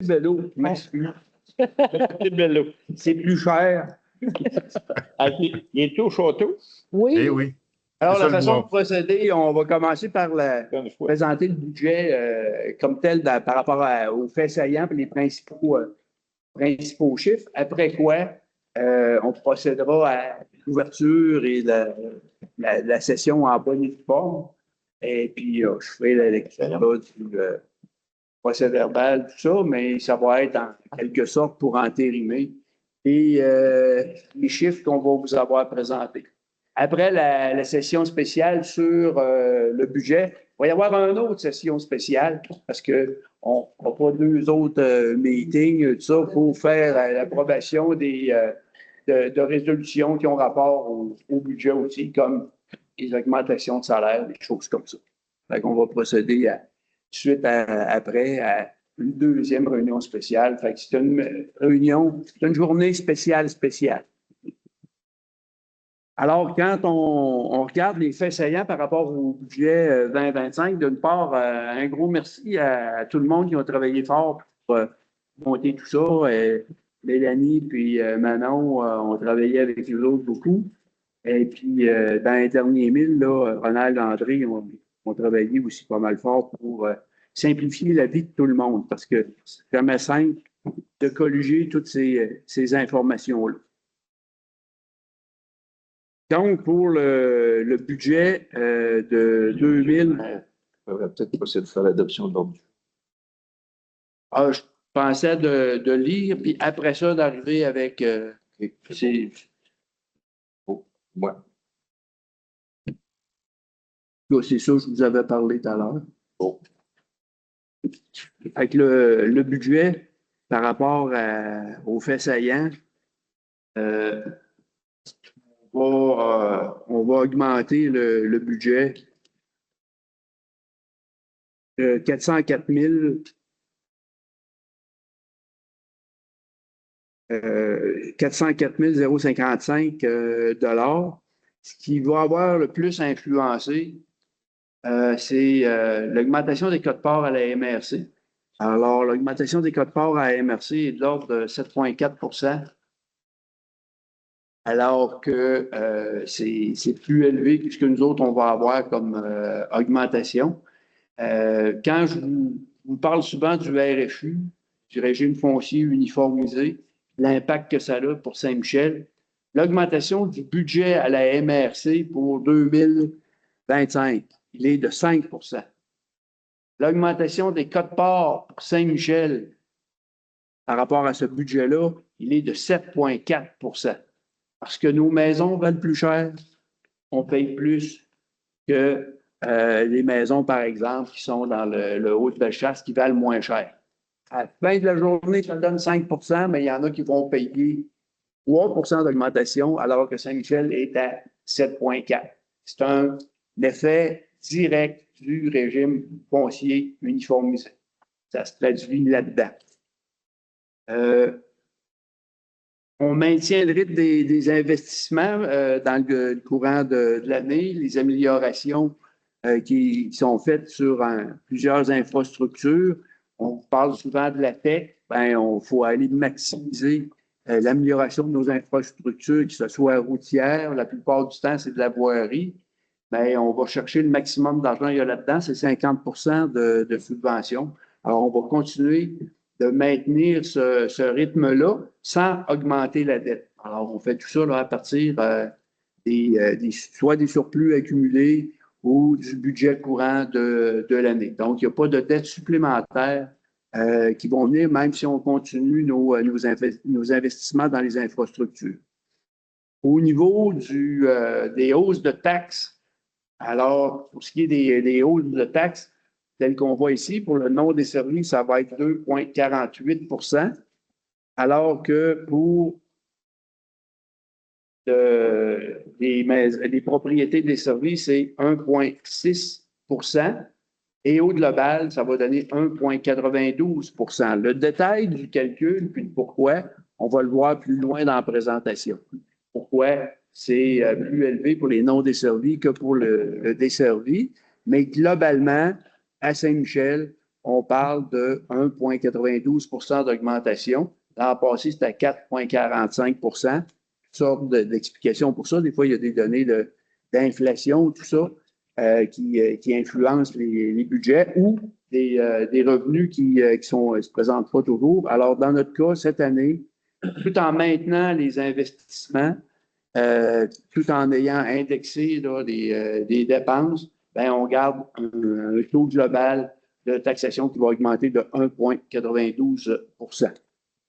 Bello. Bello. C'est plus cher. Il est au château. Oui. Eh oui. Alors, C'est la ça, le façon mois. de procéder, on va commencer par présenter le budget comme tel par rapport aux faits saillants et les principaux chiffres. Après quoi, on procédera à l'ouverture et la session en bonne et due forme. Et puis, je ferai la lecture du procès-verbal, tout ça, mais ça va être en quelque sorte pour entérimer les chiffres qu'on va vous avoir présentés. Après la session spéciale sur le budget, il va y avoir une autre session spéciale parce qu'on n'a pas deux autres meetings, tout ça, pour faire l'approbation de résolutions qui ont rapport au budget aussi, comme les augmentations de salaire, des choses comme ça. Fait qu'on va procéder après à une deuxième réunion spéciale. Fait que c'est une journée spéciale. Alors, quand on regarde les faits saillants par rapport au budget 2025, d'une part, un gros merci à tout le monde qui a travaillé fort pour monter tout ça. Mélanie puis Manon ont travaillé avec nous autres beaucoup. Et puis, dans les derniers milles, là, Ronald et André ont travaillé aussi pas mal fort pour simplifier la vie de tout le monde parce que c'est jamais simple de colliger toutes ces informations-là. Donc, pour le budget de 2000... On va peut-être procéder à faire l'adoption de l'ordre. Je pensais de lire, puis après ça, d'arriver avec... Ouais. C'est ça que je vous avais parlé tout à l'heure. Bon. Fait que le budget, par rapport aux faits saillants, on va augmenter le budget de 404 000 055 $. Ce qui va avoir le plus influencé, c'est l'augmentation des codes-parts à la MRC. Alors, l'augmentation des codes-parts à la MRC est de l'ordre de 7,4 %, alors que c'est plus élevé que ce que nous autres, on va avoir comme augmentation. Quand je vous parle souvent du RFU, du régime foncier uniformisé, l'impact que ça a pour Saint-Michel, l'augmentation du budget à la MRC pour 2025, il est de 5 %. L'augmentation des codes-parts pour Saint-Michel par rapport à ce budget-là, il est de 7,4 %. Parce que nos maisons valent plus cher, on paye plus que les maisons, par exemple, qui sont dans le Haut-de-Bellechasse, qui valent moins cher. À la fin de la journée, ça donne 5 %, mais il y en a qui vont payer 3 % d'augmentation, alors que Saint-Michel est à 7,4 %. C'est un effet direct du régime foncier uniformisé. Ça se traduit là-dedans. On maintient le rythme des investissements dans le courant de l'année, les améliorations qui sont faites sur plusieurs infrastructures. On parle souvent de la tech. Il faut aller maximiser l'amélioration de nos infrastructures, que ce soit routière. La plupart du temps, c'est de la voirie. On va chercher le maximum d'argent qu'il y a là-dedans. C'est 50 % de subvention. Alors, on va continuer de maintenir ce rythme-là sans augmenter la dette. Alors, on fait tout ça là, à partir soit des surplus accumulés ou du budget courant de l'année. Donc, il n'y a pas de dettes supplémentaires qui vont venir, même si on continue nos investissements dans les infrastructures. Au niveau des hausses de taxes, alors, pour ce qui est des hausses de taxes, telles qu'on voit ici, pour le non desservi, ça va être 2,48 %, alors que pour les propriétés desservies, c'est 1,6 %. Et au global, ça va donner 1,92 %. Le détail du calcul, puis pourquoi, on va le voir plus loin dans la présentation. Pourquoi c'est plus élevé pour les non desservis que pour le desservi. Mais globalement, à Saint-Michel, on parle de 1,92 d'augmentation. L'an passé, c'était à 4,45 toutes sortes d'explications pour ça. Des fois, il y a des données d'inflation, tout ça, qui influencent les budgets ou des revenus qui se présentent pas toujours. Alors, dans notre cas, cette année, tout en maintenant les investissements, tout en ayant indexé là, des dépenses, ben, on garde un taux global de taxation qui va augmenter de 1,92 On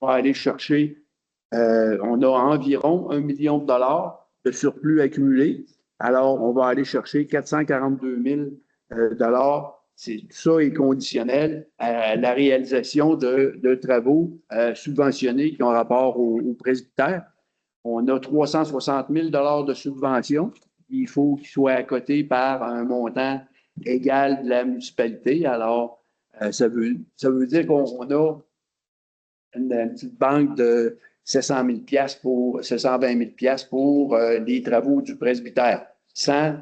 va aller chercher, on a environ 1 million de dollars de surplus accumulé. Alors, on va aller chercher 442 000 dollars. Tout ça est conditionnel à la réalisation de travaux subventionnés qui ont rapport au presbytère. On a 360 000 de subvention. Il faut qu'il soit accoté par un montant égal de la municipalité. Alors, ça veut dire qu'on a une petite banque de 720 000 pour les travaux du presbytère, sans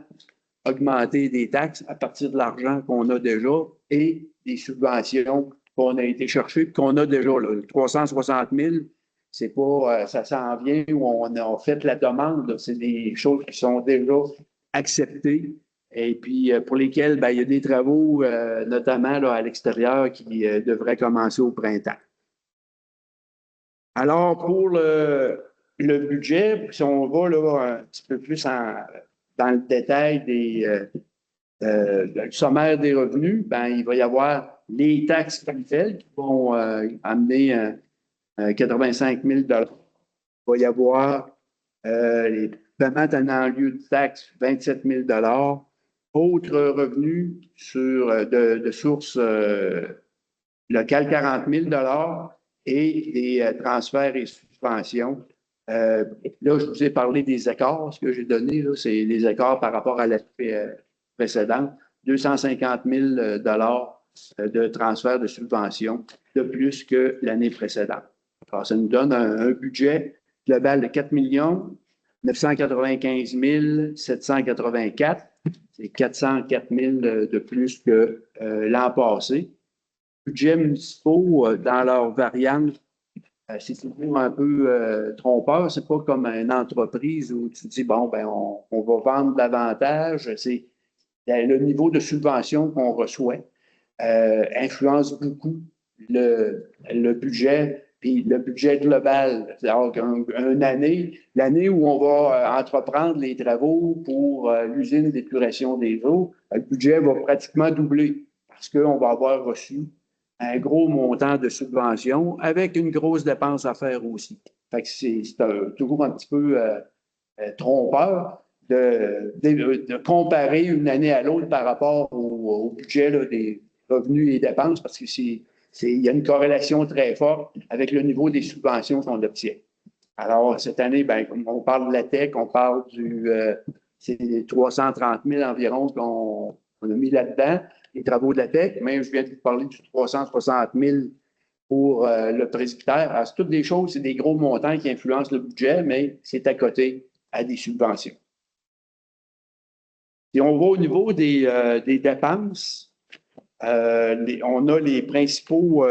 augmenter des taxes à partir de l'argent qu'on a déjà et des subventions qu'on a été chercher, qu'on a déjà. Là. 360 000, c'est pas, ça s'en vient où on a fait la demande. C'est des choses qui sont déjà acceptées et puis pour lesquelles ben, il y a des travaux, notamment là, à l'extérieur, qui devraient commencer au printemps. Alors, pour le budget, si on va là, un petit peu plus dans le détail du sommaire des revenus, ben, il va y avoir les taxes mutuelles qui vont amener 85 000 $. Il va y avoir les paiements tenant lieu de taxes, 27 000 $. Autres revenus de sources locales, 40 000 $ et des transferts et subventions. Là, je vous ai parlé des écarts. Ce que j'ai donné, c'est les écarts par rapport à l'année précédente. 250 000 $ de transferts de subventions de plus que l'année précédente. Alors, ça nous donne un budget global de 4 995 784. C'est 404 000 de plus que l'an passé. Budgets municipaux, dans leur variante, c'est toujours un peu trompeur. C'est pas comme une entreprise où tu dis, bon, ben, on va vendre davantage. C'est le niveau de subvention qu'on reçoit influence beaucoup le budget, puis le budget global. Alors l'année où on va entreprendre les travaux pour l'usine d'épuration des eaux, le budget va pratiquement doubler parce qu'on va avoir reçu un gros montant de subventions avec une grosse dépense à faire aussi. Fait que c'est toujours un petit peu trompeur de comparer une année à l'autre par rapport au budget là, des revenus et dépenses parce que il y a une corrélation très forte avec le niveau des subventions qu'on obtient. Alors, cette année, ben, on parle de la tech, on parle c'est 330 000 environ qu'on a mis là-dedans, les travaux de la tech, mais je viens de vous parler du 360 000 pour le presbytère. Alors, c'est toutes des choses, c'est des gros montants qui influencent le budget, mais c'est à côté à des subventions. Si on va au niveau des dépenses, on a les principaux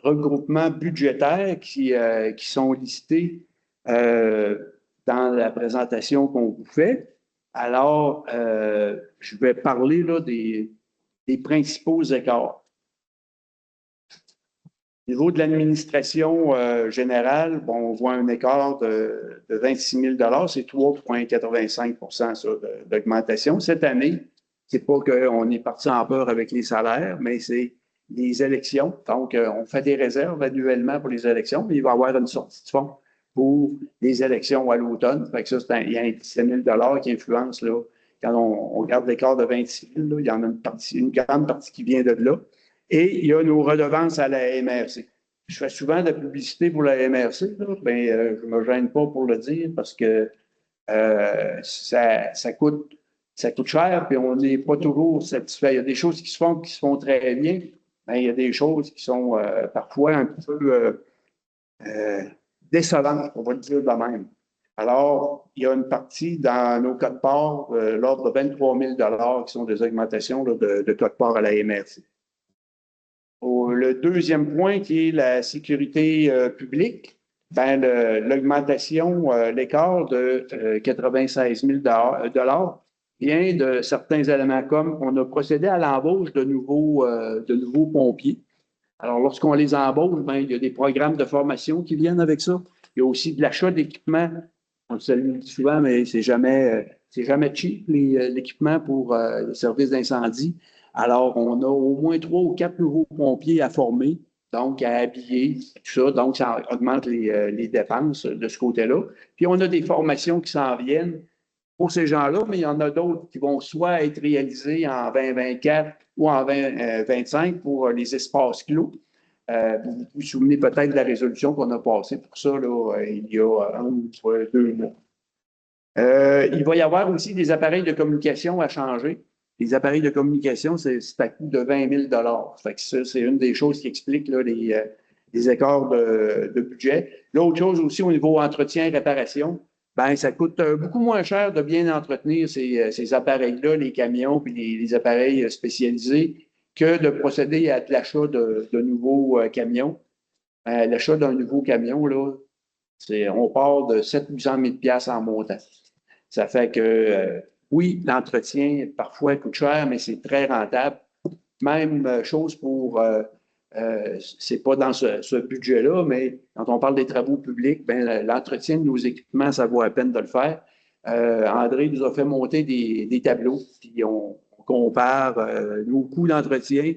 regroupements budgétaires qui sont listés dans la présentation qu'on vous fait. Alors, je vais parler là, des principaux écarts. Au niveau de l'administration générale, bon, on voit un écart de 26 000 $, c'est 3,85 d'augmentation. Cette année, c'est pas qu'on est parti en peur avec les salaires, mais c'est les élections. Donc, on fait des réserves annuellement pour les élections, mais il va y avoir une sortie de fonds pour les élections à l'automne. Fait que ça, il y a un 17 000 $ qui influence, là. Quand on regarde l'écart de 26 000, là, il y en a une grande partie qui vient de là. Et il y a nos redevances à la MRC. Je fais souvent de la publicité pour la MRC, mais je ne me gêne pas pour le dire parce que ça coûte cher et on n'est pas toujours satisfait. Il y a des choses qui se font très bien, mais il y a des choses qui sont parfois un peu décevantes, on va le dire de même. Alors, il y a une partie dans nos codes-parts, l'ordre de 23 000 $ qui sont des augmentations là, de codes-parts à la MRC. le deuxième point qui est la sécurité publique, ben, l'augmentation, l'écart de 96 000 vient de certains éléments comme on a procédé à l'embauche de nouveaux pompiers. Alors, lorsqu'on les embauche, ben, il y a des programmes de formation qui viennent avec ça. Il y a aussi de l'achat d'équipements. On le dit souvent, mais c'est jamais cheap, l'équipement pour les services d'incendie. Alors, on a au moins 3 ou 4 nouveaux pompiers à former, donc à habiller, tout ça. Donc, ça augmente les dépenses de ce côté-là. Puis, on a des formations qui s'en viennent pour ces gens-là, mais il y en a d'autres qui vont soit être réalisées en 2024 ou en 2025 pour les espaces clos. Vous vous souvenez peut-être de la résolution qu'on a passée pour ça là, il y a 1 ou 2 mois. Il va y avoir aussi des appareils de communication à changer. Les appareils de communication, c'est à coût de 20 000 Fait que ça, c'est une des choses qui explique là, les écarts de budget. L'autre chose aussi au niveau entretien et réparation, ben, ça coûte beaucoup moins cher de bien entretenir ces appareils-là, les camions puis les appareils spécialisés, que de procéder à l'achat de nouveaux camions. L'achat d'un nouveau camion, là, on part de 700 000 en montant. Ça fait que, oui, l'entretien, parfois, coûte cher, mais c'est très rentable. Même chose pour, c'est pas dans ce budget-là, mais quand on parle des travaux publics, ben, l'entretien de nos équipements, ça vaut la peine de le faire. André nous a fait monter des tableaux, puis on compare nos coûts d'entretien,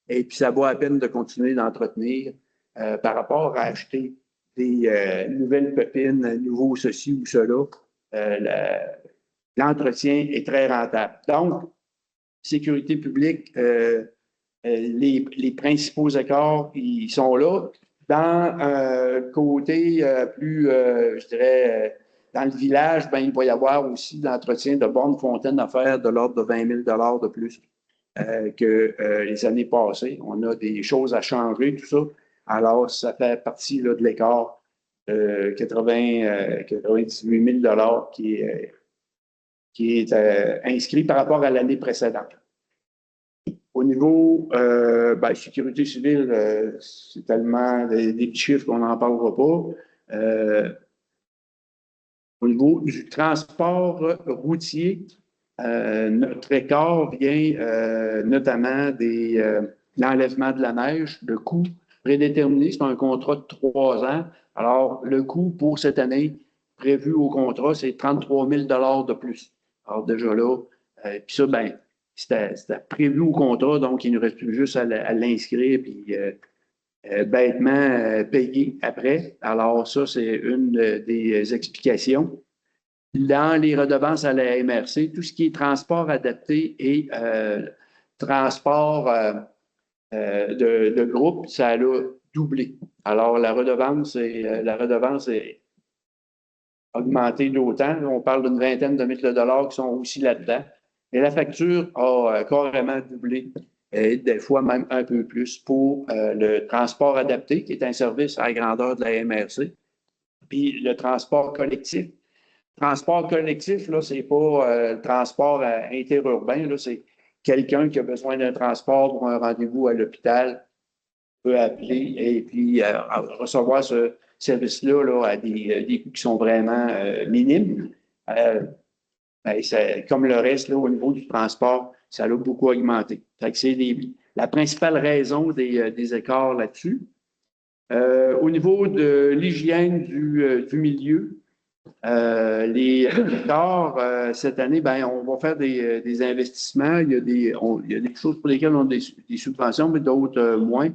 et puis ça vaut la peine de continuer d'entretenir par rapport à acheter des nouvelles pépines, nouveaux ceci ou cela. L'entretien est très rentable. Donc, sécurité publique, les principaux écarts, ils sont là. Dans le côté plus, je dirais, dans le village, ben, il va y avoir aussi l'entretien de bornes fontaines à faire de l'ordre de 20 000 de plus que les années passées. On a des choses à changer, tout ça. Alors, ça fait partie là, de l'écart 98 000 qui est inscrit par rapport à l'année précédente. Au niveau sécurité civile, c'est tellement des petits chiffres qu'on n'en parlera pas. Au niveau du transport routier, notre écart vient notamment de l'enlèvement de la neige, le coût prédéterminé, c'est un contrat de 3 ans. Alors, le coût pour cette année prévu au contrat, c'est 33 000 de plus. Alors, déjà là, puis ça, ben, c'était prévu au contrat, donc il ne nous reste plus juste à l'inscrire puis bêtement payer après. Alors, ça, c'est une des explications. Dans les redevances à la MRC, tout ce qui est transport adapté et transport de groupe, ça a doublé. Alors, la redevance est augmentée d'autant. On parle d'une vingtaine de milliers de dollars qui sont aussi là-dedans. Et la facture a carrément doublé, et des fois même un peu plus, pour le transport adapté, qui est un service à la grandeur de la MRC, puis le transport collectif. Transport collectif, là, c'est pas le transport interurbain, là, c'est quelqu'un qui a besoin d'un transport pour un rendez-vous à l'hôpital peut appeler et puis recevoir ce service-là là, à des coûts qui sont vraiment minimes. Ben, comme le reste, là, au niveau du transport, ça a beaucoup augmenté. C'est la principale raison des écarts là-dessus. Au niveau de l'hygiène du milieu, les écarts, cette année, ben, on va faire des investissements. Il y a des choses pour lesquelles on a des subventions, mais d'autres moins.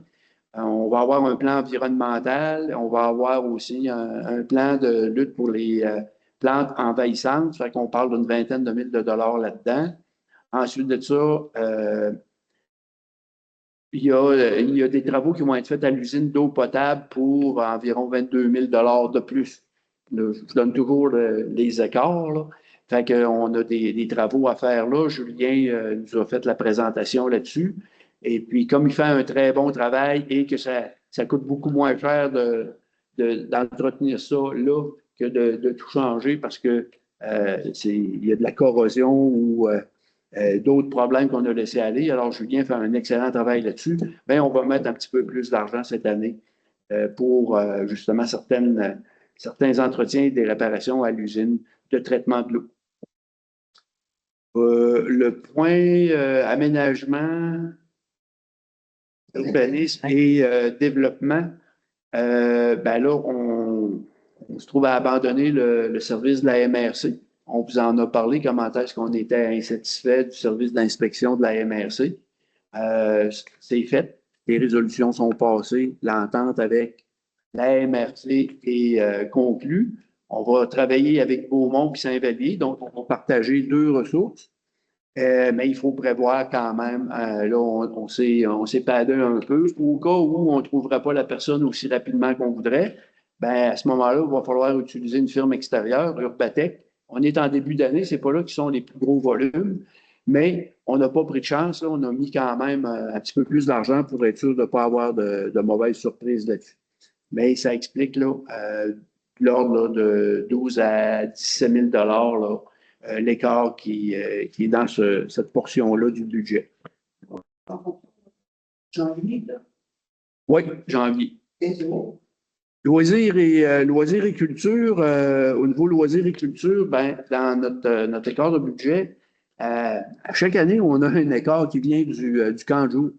On va avoir un plan environnemental. On va avoir aussi un plan de lutte pour les plantes envahissantes. Ça fait qu'on parle d'une vingtaine de mille de dollars là-dedans. Ensuite de ça, il y a des travaux qui vont être faits à l'usine d'eau potable pour environ 22 000 de plus. Là, je vous donne toujours les écarts. Là. Fait qu'on a des travaux à faire là. Julien nous a fait la présentation là-dessus. Et puis, comme il fait un très bon travail et que ça coûte beaucoup moins cher d'entretenir ça là que de tout changer parce que il y a de la corrosion ou d'autres problèmes qu'on a laissés aller. Alors, Julien fait un excellent travail là-dessus. Bien, on va mettre un petit peu plus d'argent cette année pour justement certains entretiens et des réparations à l'usine de traitement de l'eau. Le point aménagement, urbanisme et développement, ben là, on se trouve à abandonner le service de la MRC. On vous en a parlé, comment est-ce qu'on était insatisfait du service d'inspection de la MRC. C'est fait, les résolutions sont passées, l'entente avec la MRC est conclue. On va travailler avec Beaumont et Saint-Vallier, donc on va partager 2 ressources. Mais il faut prévoir quand même, là, on s'est padé un peu. Au cas où on ne trouverait pas la personne aussi rapidement qu'on voudrait, ben à ce moment-là, il va falloir utiliser une firme extérieure, Urbatec. On est en début d'année, c'est pas là qui sont les plus gros volumes, mais on n'a pas pris de chance. Là, on a mis quand même un petit peu plus d'argent pour être sûr de ne pas avoir de mauvaises surprises là-dessus. Mais ça explique là, l'ordre de 12 à 17 000 là, l'écart qui est dans cette portion-là du budget. Janvier, là. Oui, janvier. Loisirs et culture, au niveau loisirs et culture, ben, dans notre écart de budget, à chaque année, on a un écart qui vient du camp de jour.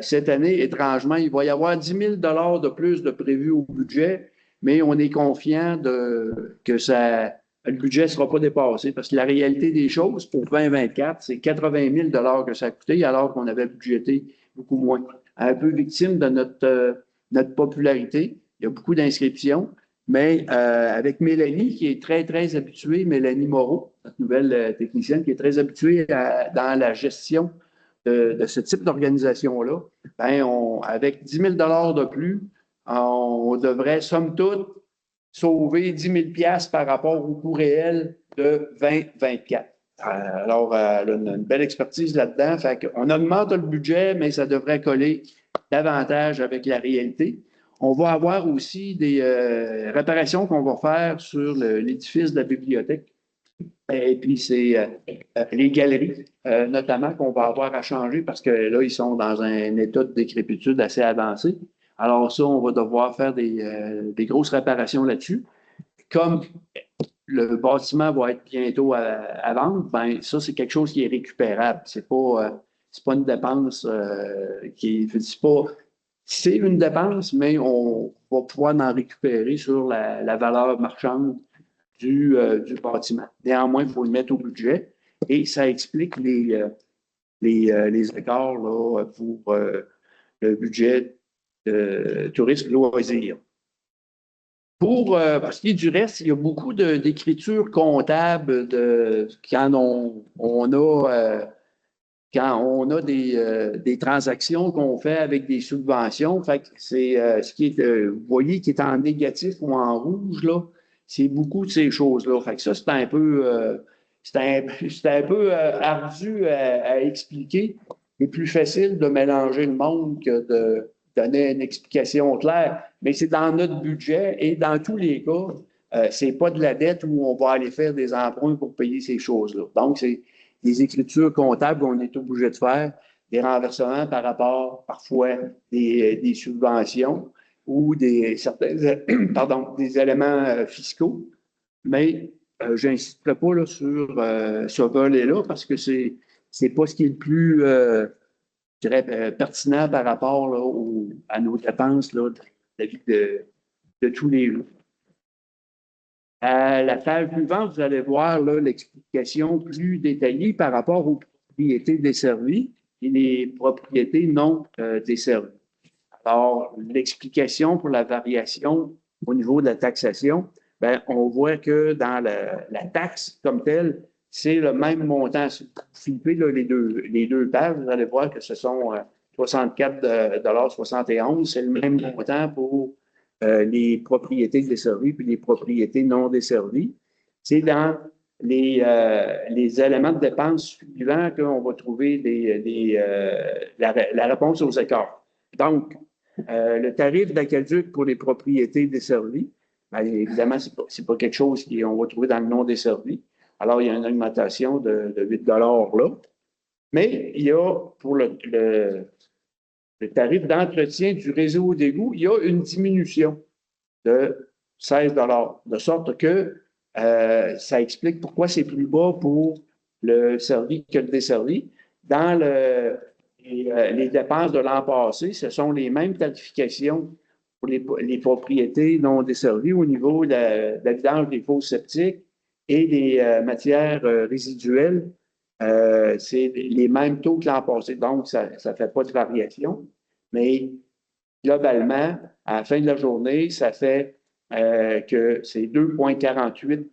Cette année, étrangement, il va y avoir 10 000 de plus de prévu au budget, mais on est confiant que le budget ne sera pas dépassé parce que la réalité des choses pour 2024, c'est 80 000 que ça a coûté alors qu'on avait budgété beaucoup moins. Un peu victime de notre popularité. Il y a beaucoup d'inscriptions, mais avec Mélanie, qui est très, très habituée, Mélanie Moreau, notre nouvelle technicienne, qui est très habituée dans la gestion de ce type d'organisation-là, ben avec 10 000 de plus, on devrait, somme toute, sauver 10 000 par rapport au coût réel de 2024. Alors, elle a une belle expertise là-dedans. Fait qu'on augmente le budget, mais ça devrait coller davantage avec la réalité. On va avoir aussi des réparations qu'on va faire sur l'édifice de la bibliothèque. Et puis, c'est les galeries, notamment, qu'on va avoir à changer parce que là, ils sont dans un état de décrépitude assez avancé. Alors ça, on va devoir faire des grosses réparations là-dessus. Comme le bâtiment va être bientôt à vendre, ben ça, c'est quelque chose qui est récupérable. C'est pas une dépense c'est une dépense, mais on va pouvoir en récupérer sur la valeur marchande du bâtiment. Néanmoins, il faut le mettre au budget et ça explique les écarts là, pour le budget tourisme loisirs. Pour ce qui est du reste, il y a beaucoup d'écriture comptable quand on a des transactions qu'on fait avec des subventions. Fait que c'est ce qui est, vous voyez, qui est en négatif ou en rouge, là, c'est beaucoup de ces choses-là. Fait que ça, c'est un peu, ardu à expliquer. C'est plus facile de mélanger le monde que de donner une explication claire. Mais c'est dans notre budget et dans tous les cas, c'est pas de la dette où on va aller faire des emprunts pour payer ces choses-là. Donc, c'est des écritures comptables qu'on est obligé de faire, des renversements par rapport, parfois, des subventions ou des éléments fiscaux. Mais je n'insisterai pas là, sur ce volet-là parce que c'est pas ce qui est le plus je dirais, pertinent par rapport là, à nos dépenses là, de la vie de tous les jours. À la page suivante, vous allez voir l'explication plus détaillée par rapport aux propriétés desservies et les propriétés non desservies. Alors, l'explication pour la variation au niveau de la taxation, ben, on voit que dans la taxe comme telle, c'est le même montant. Si vous flippez là, les deux pages, vous allez voir que ce sont 64,71 $. C'est le même montant pour les propriétés desservies puis les propriétés non desservies. C'est dans les éléments de dépenses suivants qu'on va trouver la réponse aux écarts. Donc, le tarif d'aqueduc pour les propriétés desservies, bien évidemment, ce n'est pas quelque chose qu'on va trouver dans le non desservi. Alors, il y a une augmentation de 8 là. Mais il y a, pour le tarif d'entretien du réseau d'égout, il y a une diminution de 16 de sorte que ça explique pourquoi c'est plus bas pour le servi que le desservi. Dans les dépenses de l'an passé, ce sont les mêmes tarifications pour les propriétés non desservies au niveau de la vidange des fosses septiques et des matières résiduelles. C'est les mêmes taux que l'an passé, donc ça ne fait pas de variation. Mais globalement, à la fin de la journée, ça fait que c'est 2,48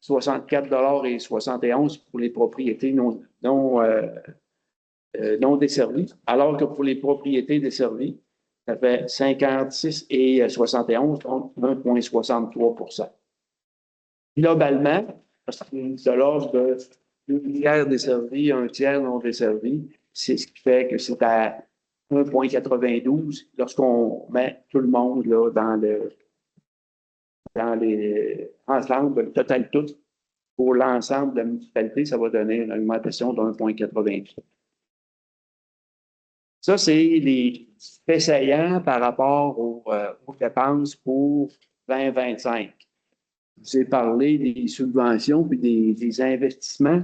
64,71 pour les propriétés non desservies, alors que pour les propriétés desservies, ça fait 56,71, donc 1,63 Globalement, c'est de l'ordre de 2 tiers desservis, 1 tiers non desservis. C'est ce qui fait que c'est à 1,92 lorsqu'on met tout le monde là, dans les ensemble, le total tout, pour l'ensemble de la municipalité, ça va donner une augmentation de 1,88. Ça, c'est les faits saillants par rapport aux dépenses pour 2025. Je vous ai parlé des subventions et des investissements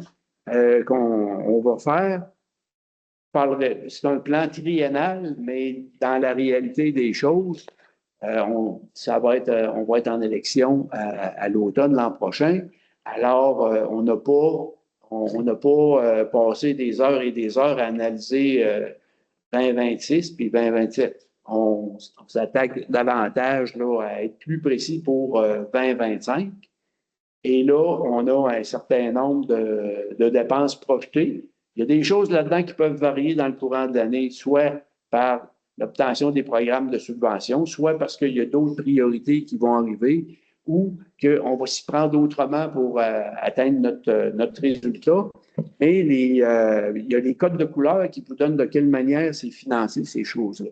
qu'on va faire. C'est un plan triennal, mais dans la réalité des choses, on va être en élection à l'automne l'an prochain. Alors, on n'a pas passé des heures et des heures à analyser 2026 puis 2027. On s'attaque davantage là, à être plus précis pour 2025. Et là, on a un certain nombre de dépenses projetées. Il y a des choses là-dedans qui peuvent varier dans le courant de l'année, soit par l'obtention des programmes de subvention, soit parce qu'il y a d'autres priorités qui vont arriver ou qu'on va s'y prendre autrement pour atteindre notre résultat. Mais il y a les codes de couleur qui vous donnent de quelle manière c'est financé, ces choses-là.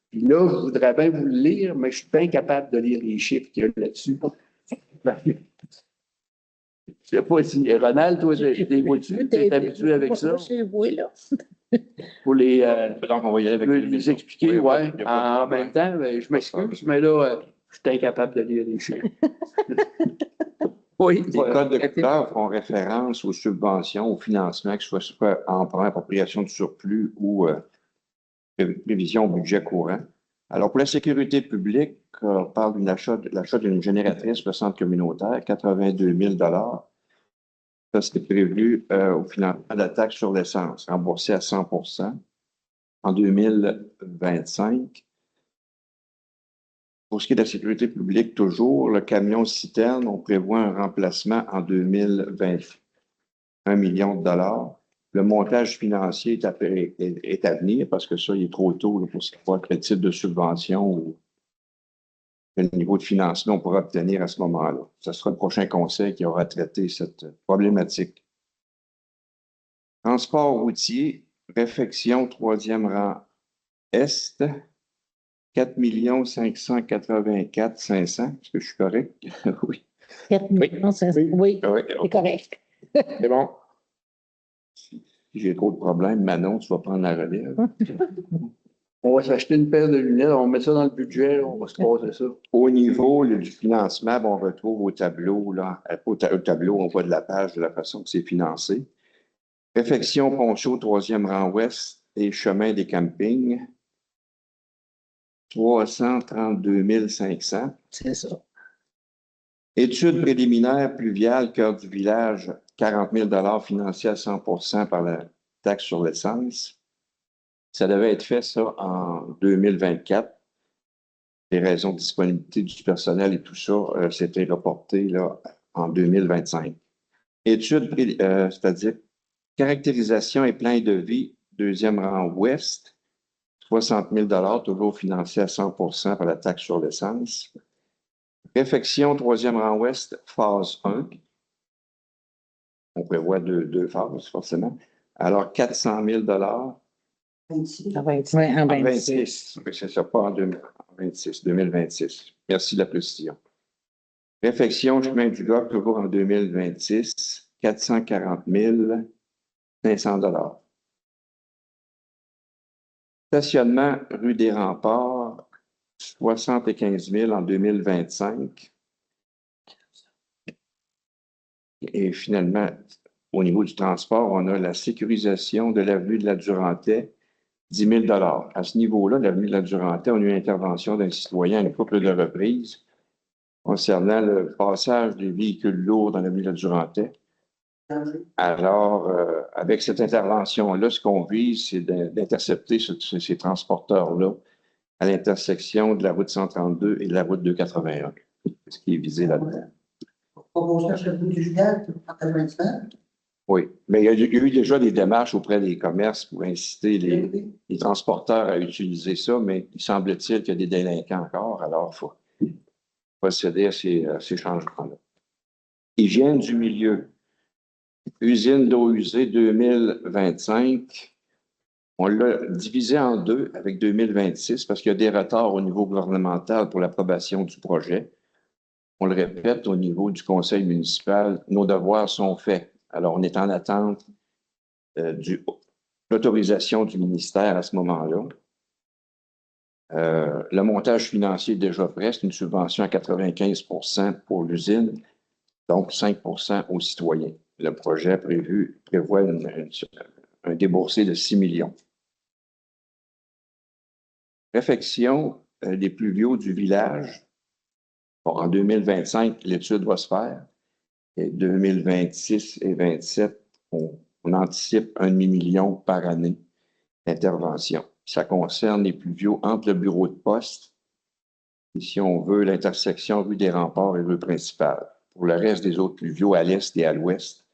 Puis là, je voudrais bien vous le lire, mais je suis pas incapable de lire les chiffres qu'il y a là-dessus. Je ne sais pas si, Ronald, toi, t'es vois-tu, t'es habitué avec ça? Oui, là. Pour les, Donc, on va y aller avec les expliquer, Oui, ouais. il y a pas de En même temps, ben, je m'excuse, mais là, je suis incapable de lire les chiffres. Oui. Les codes de couleur font référence aux subventions, au financement, que ce soit emprunt, appropriation de surplus ou prévision au budget courant. Alors, pour la sécurité publique, on parle de l'achat d'une génératrice pour le centre communautaire, 82 000 Ça, c'est prévu au financement de la taxe sur l'essence, remboursée à 100 en 2025. Pour ce qui est de la sécurité publique, toujours, le camion citerne, on prévoit un remplacement en 2020, 1 million de dollars. Le montage financier est à venir parce que ça, il est trop tôt là, pour savoir quel type de subvention ou quel niveau de financement on pourra obtenir à ce moment-là. Ce sera le prochain conseil qui aura traité cette problématique. Transport routier, réfection, troisième rang Est, 4 584 500. Est-ce que je suis correct? Oui. 4 millions, oui, Oui, c'est correct. c'est bon. Si j'ai trop de problèmes, Manon, tu vas prendre la relève. On va s'acheter une paire de lunettes, on va mettre ça dans le budget, là, on va se passer ça. Au niveau là, du financement, bon, on retrouve au tableau, là, au tableau, on voit de la page de la façon que c'est financé. Réfection Poncho, troisième rang ouest et chemin des campings, 332 500. C'est ça. Études préliminaires pluviales, cœur du village, 40 000 financés à 100 par la taxe sur l'essence. Ça devait être fait, ça, en 2024. Les raisons de disponibilité du personnel et tout ça, c'était reporté là, en 2025. Études, c'est-à-dire caractérisation et plein de vie, deuxième rang ouest, 60 000 toujours financés à 100 par la taxe sur l'essence. Réfection, troisième rang ouest, phase 1. On prévoit deux phases, forcément. Alors, 400 000 En 26. Oui, en 26. Oui, c'est ça, pas en 2026, 2026. Merci de la précision. Réfection chemin du Gard, toujours en 2026, 440 500 $. Stationnement rue des Remparts, 75 000 en 2025. Et finalement, au niveau du transport, on a la sécurisation de l'avenue de la Durantaye, 10 000 $. À ce niveau-là, l'avenue de la Durantaye, on a eu une intervention d'un citoyen à une couple de reprises concernant le passage des véhicules lourds dans l'avenue de la Durantaye. Alors, avec cette intervention-là, ce qu'on vise, c'est d'intercepter ces transporteurs-là à l'intersection de la route 132 et de la route 281. C'est ce qui est visé là-dedans. On cherche le bout du juillet, en Oui, mais il y a eu déjà des démarches auprès des commerces pour inciter les transporteurs à utiliser ça, mais il semble-t-il qu'il y a des délinquants encore, alors il faut procéder à ces changements-là. Hygiène du milieu. Usine d'eau usée 2025. On l'a divisé en deux avec 2026 parce qu'il y a des retards au niveau gouvernemental pour l'approbation du projet. On le répète, au niveau du conseil municipal, nos devoirs sont faits. Alors, on est en attente de l'autorisation du ministère à ce moment-là. Le montage financier est déjà prêt. C'est une subvention à 95 % pour l'usine, donc 5 % aux citoyens. Le projet prévoit un déboursé de 6 millions. Réfection des pluviaux du village. Bon, en 2025, l'étude va se faire. Et 2026 et 2027, on anticipe 1 demi-million par année d'intervention. Ça concerne les pluviaux entre le bureau de poste et, si on veut, l'intersection rue des Remparts et rue principale. Pour le reste des autres pluviaux à l'est et à l'ouest,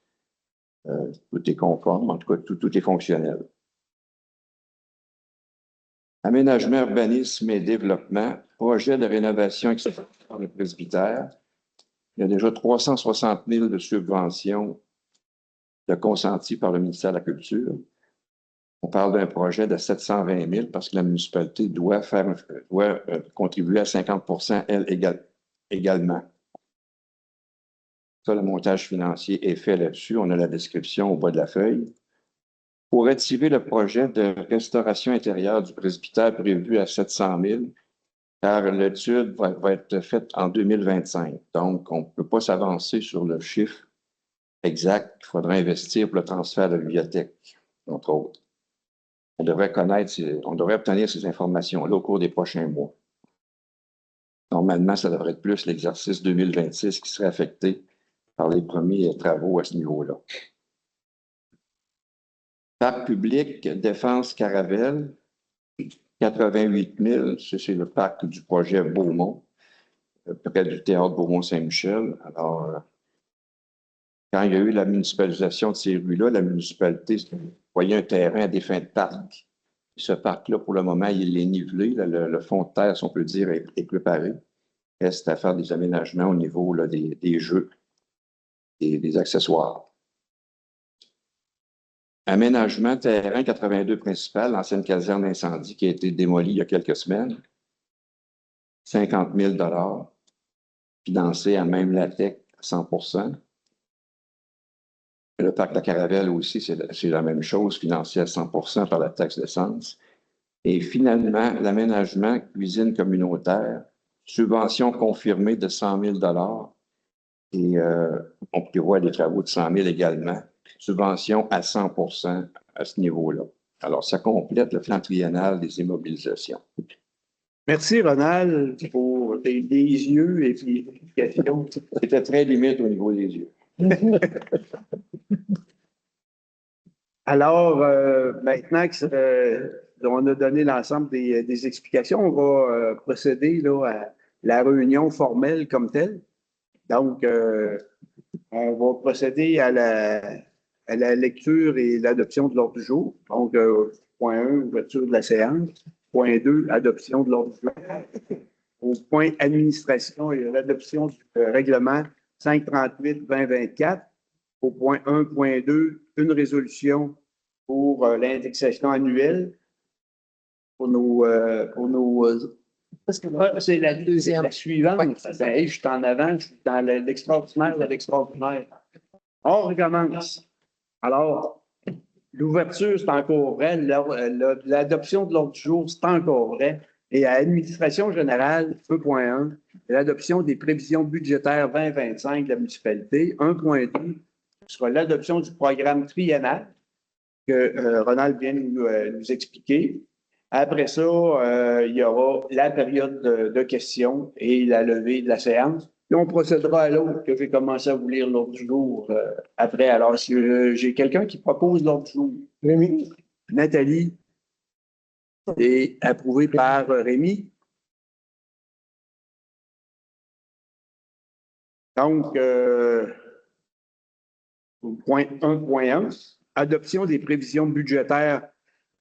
tout est conforme, en tout cas, tout est fonctionnel. Aménagement, urbanisme et développement, projet de rénovation extérieure par le presbytère. Il y a déjà 360 000 de subventions consenties par le ministère de la Culture. On parle d'un projet de 720 000 parce que la municipalité doit contribuer à 50 % elle également. Ça, le montage financier est fait là-dessus. On a la description au bas de la feuille. Pour activer le projet de restauration intérieure du presbytère prévu à 700 000, car l'étude va être faite en 2025. Donc, on ne peut pas s'avancer sur le chiffre exact qu'il faudra investir pour le transfert de la bibliothèque, entre autres. On devrait obtenir ces informations-là au cours des prochains mois. Normalement, ça devrait être plus l'exercice 2026 qui serait affecté par les premiers travaux à ce niveau-là. Parc public, Défense Caravelle, 88 000, c'est le parc du projet Beaumont, près du théâtre Beaumont-Saint-Michel. Alors, quand il y a eu la municipalisation de ces rues-là, la municipalité voyait un terrain à des fins de parc. Ce parc-là, pour le moment, il est nivelé. Le fond de terre, si on peut dire, est préparé. Il reste à faire des aménagements au niveau là, des jeux et des accessoires. Aménagement terrain 82 principal, l'ancienne caserne d'incendie qui a été démolie il y a quelques semaines. 50 000 $, financé à même la TEC à 100 %. Le parc de la Caravelle aussi, c'est la même chose, financé à 100 % par la taxe d'essence. Et finalement, l'aménagement cuisine communautaire, subvention confirmée de 100 000 $. Et on prévoit des travaux de 100 000 également. Subvention à 100 % à ce niveau-là. Alors, ça complète le plan triennal des immobilisations. Merci, Ronald, pour tes yeux et tes explications. C'était très limite au niveau des yeux. Alors, maintenant qu'on a donné l'ensemble des explications, on va procéder là, à la réunion formelle comme telle. Donc, on va procéder à la lecture et l'adoption de l'ordre du jour. Donc, point 1, ouverture de la séance. Point 2, adoption de l'ordre du jour. Au point administration et l'adoption du règlement 538-2024. Au point 1, point 2, une résolution pour l'indexation annuelle pour nos C'est la deuxième. La suivante. Ben, hey, je suis en avant, je suis dans l'extraordinaire de l'extraordinaire. On recommence. Alors, l'ouverture, c'est encore vrai. L'adoption de l'ordre du jour, c'est encore vrai. Et à l'administration générale, 1.1, l'adoption des prévisions budgétaires 2025 de la municipalité. 1.2 sera l'adoption du programme triennal que Ronald vient de nous expliquer. Après ça, il y aura la période de questions et la levée de la séance. Puis on procédera à l'autre que j'ai commencé à vous lire l'ordre du jour après. Alors, si j'ai quelqu'un qui propose l'ordre du jour. Rémi. Nathalie. Et approuvé par Rémi. Donc, point 1.1, adoption des prévisions budgétaires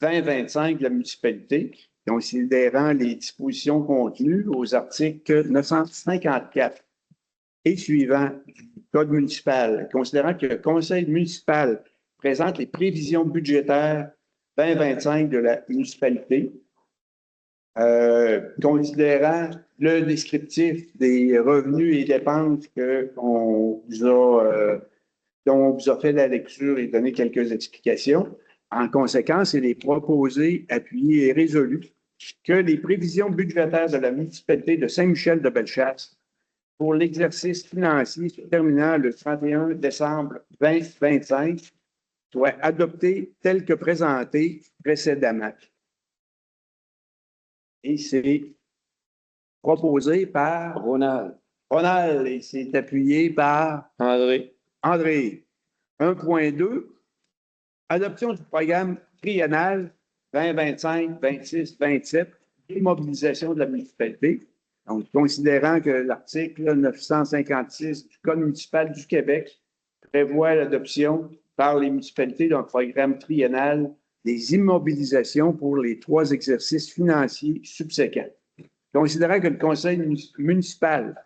2025 de la municipalité, considérant les dispositions contenues aux articles 954 et suivants du Code municipal, considérant que le Conseil municipal présente les prévisions budgétaires 2025 de la municipalité, considérant le descriptif des revenus et dépenses dont on vous a fait la lecture et donné quelques explications. En conséquence, il est proposé, appuyé et résolu que les prévisions budgétaires de la municipalité de Saint-Michel-de-Bellechasse pour l'exercice financier se terminant le 31 décembre 2025 soient adoptées telles que présentées précédemment. Et c'est proposé par Ronald. Ronald et c'est appuyé par André. 1.2, adoption du programme triennal 2025, 26, 27, immobilisation de la municipalité. Donc, considérant que l'article 956 du Code municipal du Québec prévoit l'adoption par les municipalités d'un programme triennal des immobilisations pour les 3 exercices financiers subséquents. Considérant que le Conseil municipal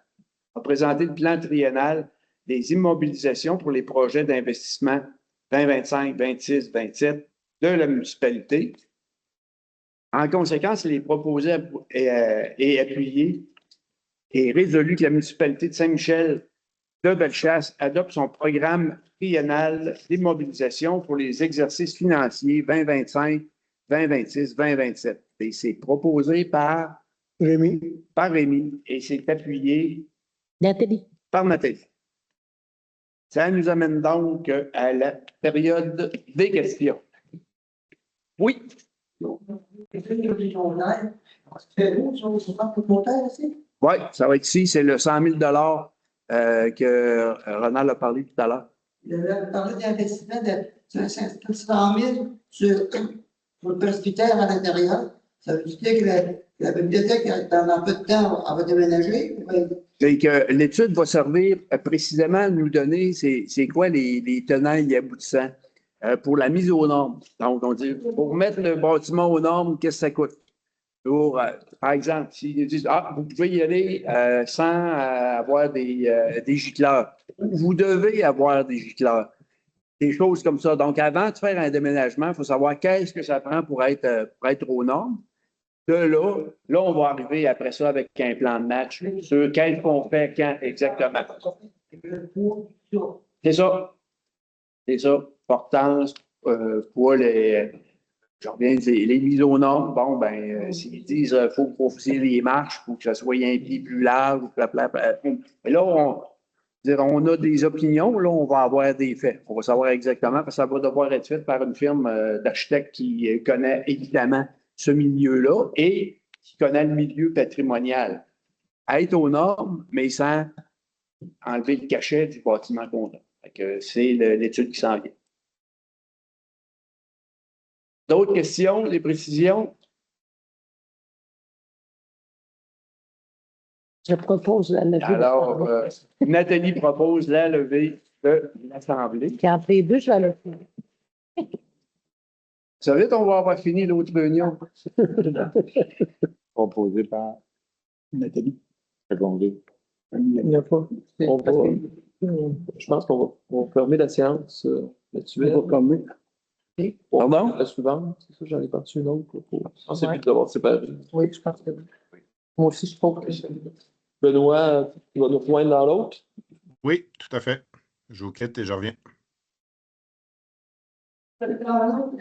a présenté le plan triennal des immobilisations pour les projets d'investissement 2025, 26, 27 de la municipalité. En conséquence, il est proposé et appuyé et résolu que la municipalité de Saint-Michel-de-Bellechasse adopte son programme triennal d'immobilisation pour les exercices financiers 2025, 2026, 2027. Et c'est proposé par Rémi. Et c'est appuyé Nathalie. par Nathalie. Ça nous amène donc à la période des questions. Oui. Oui, ça va être ici. C'est le 100 000 que Ronald a parlé tout à l'heure. Il avait parlé d'investissement de 100 000 sur le presbytère à l'intérieur. Ça veut dire que la bibliothèque, dans un peu de temps, elle va déménager. C'est que l'étude va servir précisément à nous donner c'est quoi les tenants et aboutissants pour la mise aux normes. Donc, on dit, pour mettre le bâtiment aux normes, qu'est-ce que ça coûte? Pour, par exemple, s'ils disent, vous pouvez y aller sans avoir des gicleurs. Vous devez avoir des gicleurs. Des choses comme ça. Donc, avant de faire un déménagement, il faut savoir qu'est-ce que ça prend pour être aux normes. De là, on va arriver après ça avec un plan de match sur qu'est-ce qu'on fait quand exactement. C'est ça. C'est ça. Portance, pour les mises aux normes. Bon, s'ils disent qu'il faut profiter les marches pour que ça soit un pied plus large. Mais là, on a des opinions, là, on va avoir des faits. On va savoir exactement, parce que ça va devoir être fait par une firme d'architectes qui connaît évidemment ce milieu-là et qui connaît le milieu patrimonial. À être aux normes, mais sans enlever le cachet du bâtiment qu'on a. C'est l'étude qui s'en vient. D'autres questions, des précisions? Je propose la levée. Alors, Nathalie propose la levée de l'Assemblée. Puis entre les deux, je vais le faire. Ça veut dire qu'on va avoir fini l'autre réunion. Proposé par Nathalie. Secondé. Il n'y a pas. Je pense qu'on va fermer la séance là-dessus. On va fermer. Pardon? La suivante, c'est ça, j'en ai parti une autre. C'est vite d'avoir séparé. Oui, je pense que oui. Moi aussi, je trouve que Benoît, tu vas nous rejoindre dans l'autre. Oui, tout à fait. Je vous quitte et je reviens. Ah, non,